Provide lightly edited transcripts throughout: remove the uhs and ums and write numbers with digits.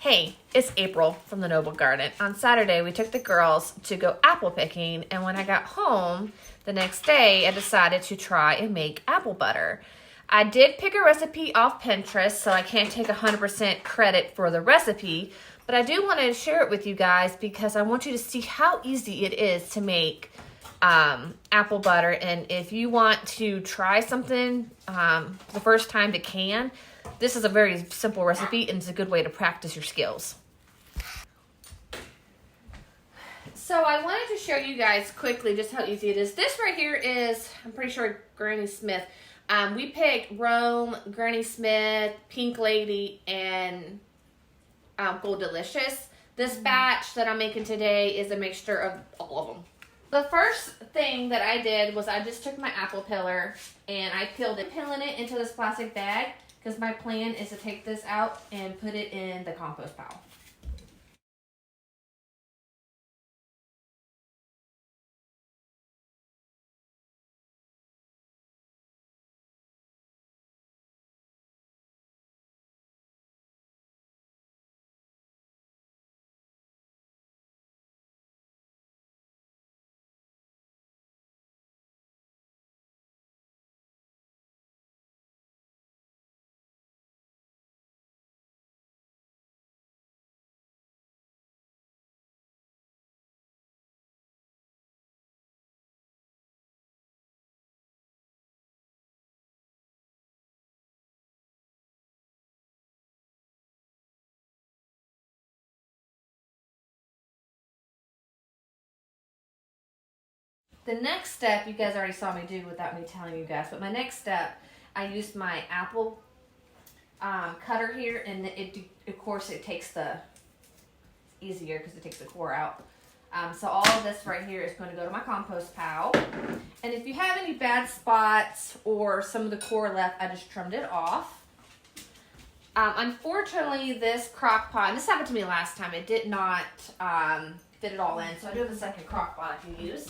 Hey, it's April from the Noble Garden. On Saturday, we took the girls to go apple picking, and when I got home the next day, I decided to try and make apple butter. I did pick a recipe off Pinterest, so I can't take 100% credit for the recipe, but I do want to share it with you guys because I want you to see how easy it is to make apple butter. And if you want to try something the first time to can, this is a very simple recipe and it's a good way to practice your skills. So I wanted to show you guys quickly just how easy it is. This right here is, I'm pretty sure, Granny Smith. We picked Rome, Granny Smith, Pink Lady, and Gold Delicious. This batch that I'm making today is a mixture of all of them. The first thing that I did was I just took my apple peeler and I peeled it, peeling it into this plastic bag because my plan is to take this out and put it in the compost pile. The next step, you guys already saw me do without me telling you guys, but my next step, I used my apple cutter here, and of course it takes the, easier because it takes the core out. So all of this right here is going to go to my compost pile. And if you have any bad spots or some of the core left, I just trimmed it off. Unfortunately, this crock pot, and this happened to me last time, it did not fit it all in. So I do have a second crock pot I can use.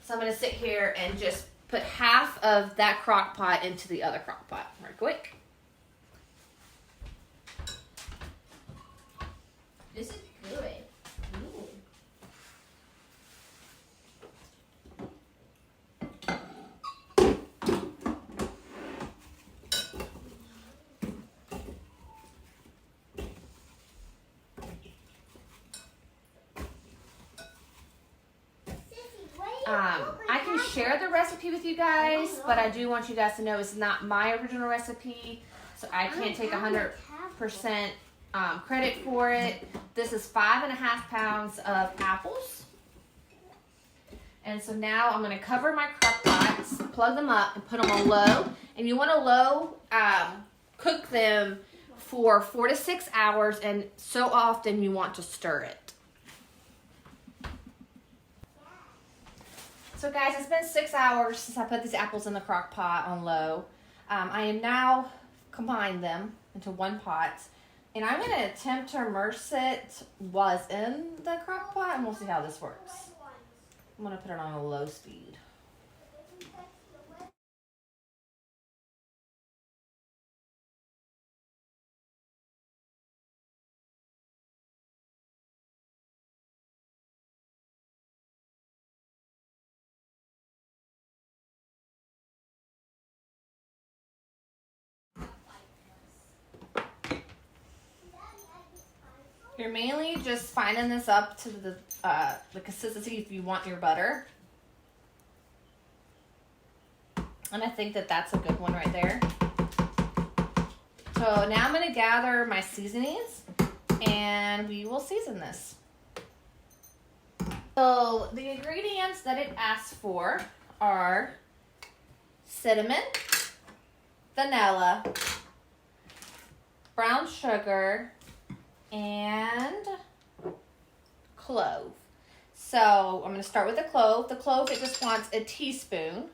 So I'm going to sit here and just put half of that crock pot into the other crock pot right quick. This is good. Ooh. I can share the recipe with you guys, but I do want you guys to know it's not my original recipe, so I can't take 100% credit for it. This is 5.5 pounds of apples. And so now I'm going to cover my crock pots, plug them up, and put them on low. And you want to low cook them for 4 to 6 hours, and so often you want to stir it. So guys, it's been 6 hours since I put these apples in the crock pot on low. I am now combining them into one pot. And I'm going to attempt to immerse it while it's in the crock pot, and we'll see how this works. I'm going to put it on a low speed. You're mainly just finding this up to the consistency if you want your butter. And I think that that's a good one right there. So now I'm going to gather my seasonings and we will season this. So the ingredients that it asks for are cinnamon, vanilla, brown sugar, and clove. So I'm going to start with the clove. The clove, it just wants a teaspoon.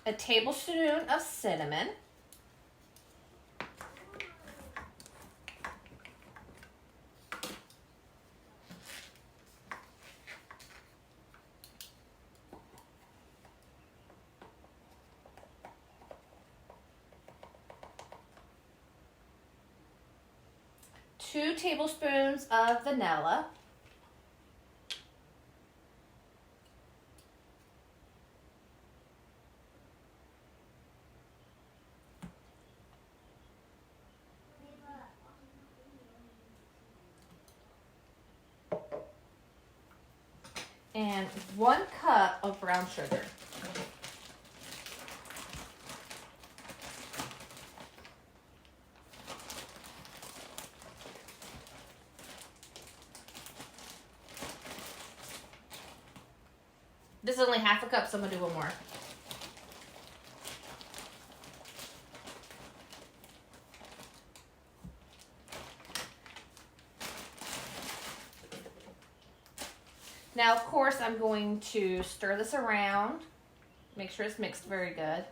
a tablespoon of cinnamon, two tablespoons of vanilla, and 1 cup of brown sugar. This is only half a cup, so I'm gonna do 1 more. Now, of course, I'm going to stir this around. Make sure it's mixed very good.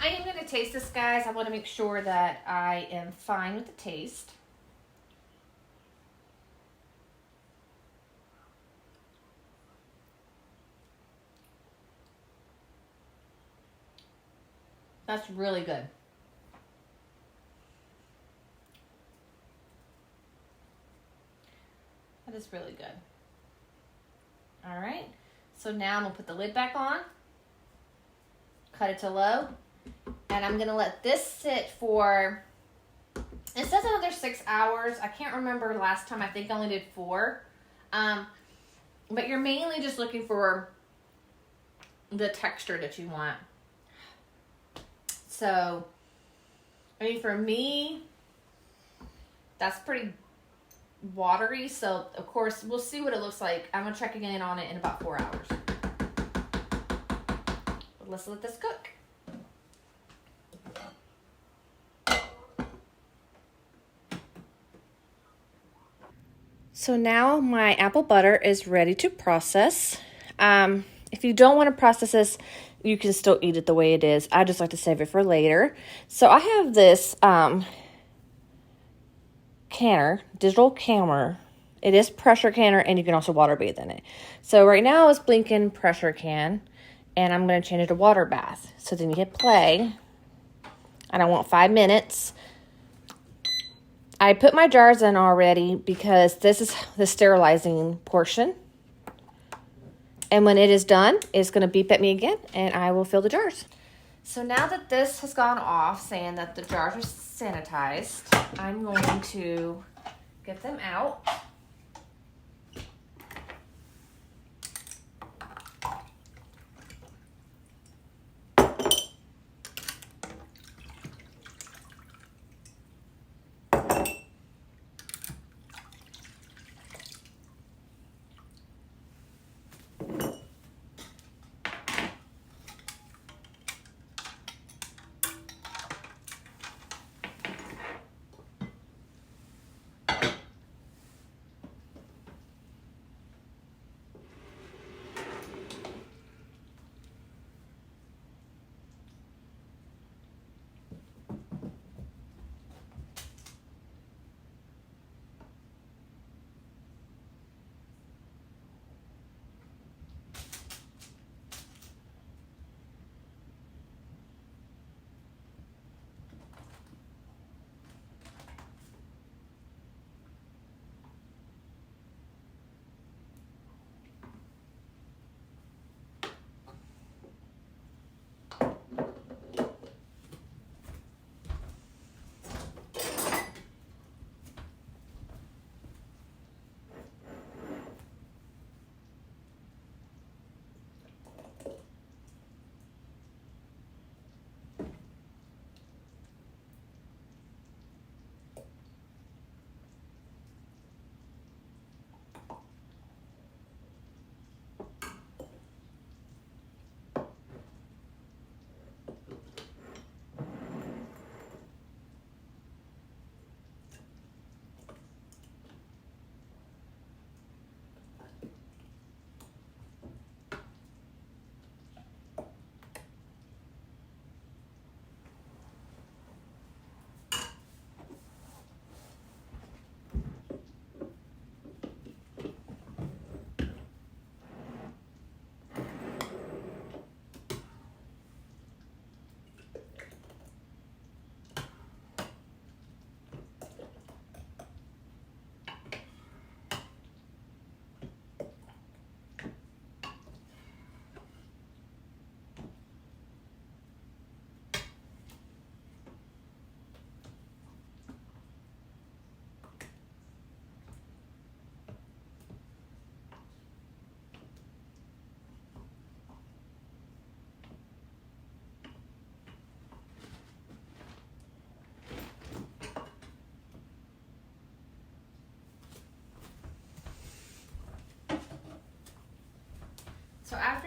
I am going to taste this, guys. I want to make sure that I am fine with the taste. That's really good. That is really good. All right. So now I'm going to put the lid back on. Cut it to low. And I'm going to let this sit for, it says another 6 hours. I can't remember last time. I think I only did 4. But you're mainly just looking for the texture that you want. So, I mean, for me, that's pretty watery. So, of course, we'll see what it looks like. I'm going to check again on it in about 4 hours. But let's let this cook. So now my apple butter is ready to process. If you don't want to process this, you can still eat it the way it is. I just like to save it for later. So I have this canner, digital camera. It is pressure canner, and you can also water bathe in it. So right now it's blinking pressure can, and I'm going to change it to water bath. So then you hit play, and I want 5 minutes. I put my jars in already because this is the sterilizing portion. And when it is done, it's going to beep at me again, and I will fill the jars. So now that this has gone off, saying that the jars are sanitized, I'm going to get them out.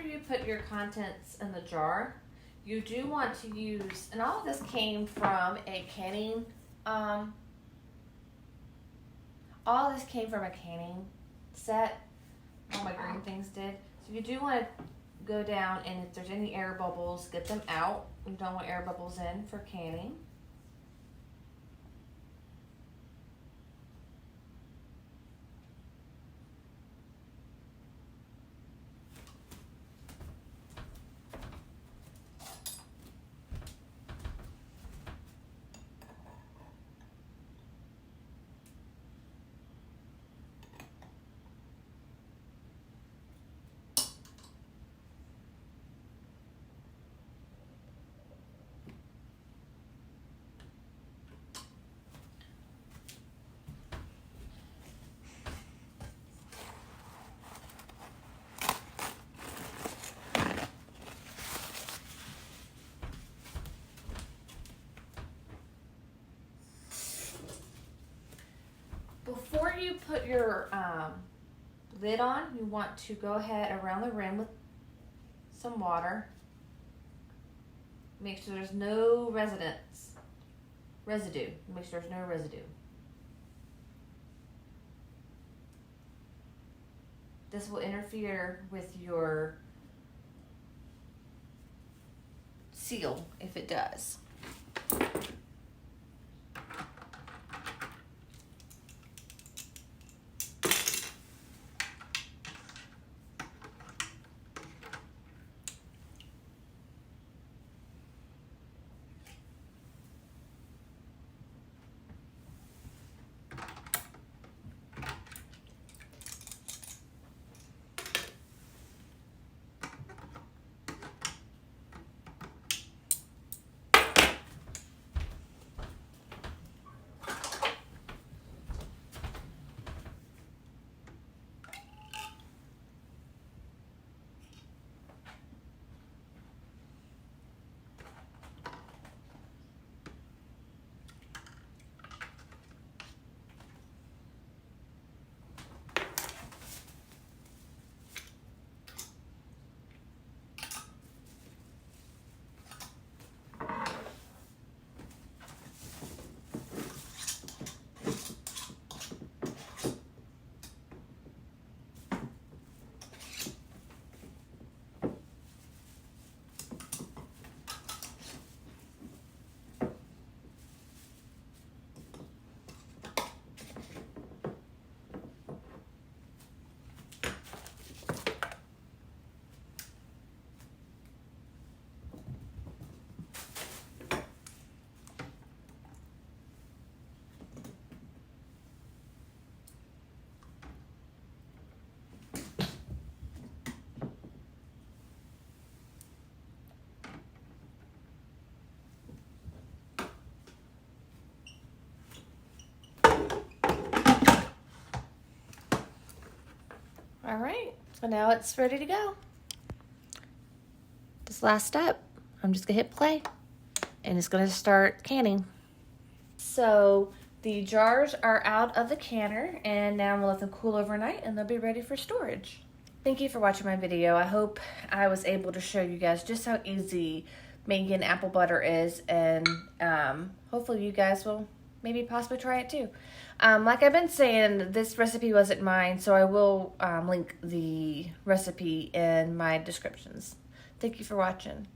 you put your contents in the jar, you do want to use, and all of this came from a canning, all of this came from a canning set. All my green things did. So you do want to go down, and if there's any air bubbles, get them out. You don't want air bubbles in for canning. Before you put your lid on, you want to go ahead around the rim with some water. Make sure there's no residue. Make sure there's no residue. This will interfere with your seal if it does. All right, so now it's ready to go. This last step, I'm just gonna hit play and it's gonna start canning. So the jars are out of the canner and now I'm gonna let them cool overnight and they'll be ready for storage. Thank you for watching my video. I hope I was able to show you guys just how easy making apple butter is, and hopefully you guys will maybe possibly try it too. Like I've been saying, this recipe wasn't mine, so I will link the recipe in my descriptions. Thank you for watching.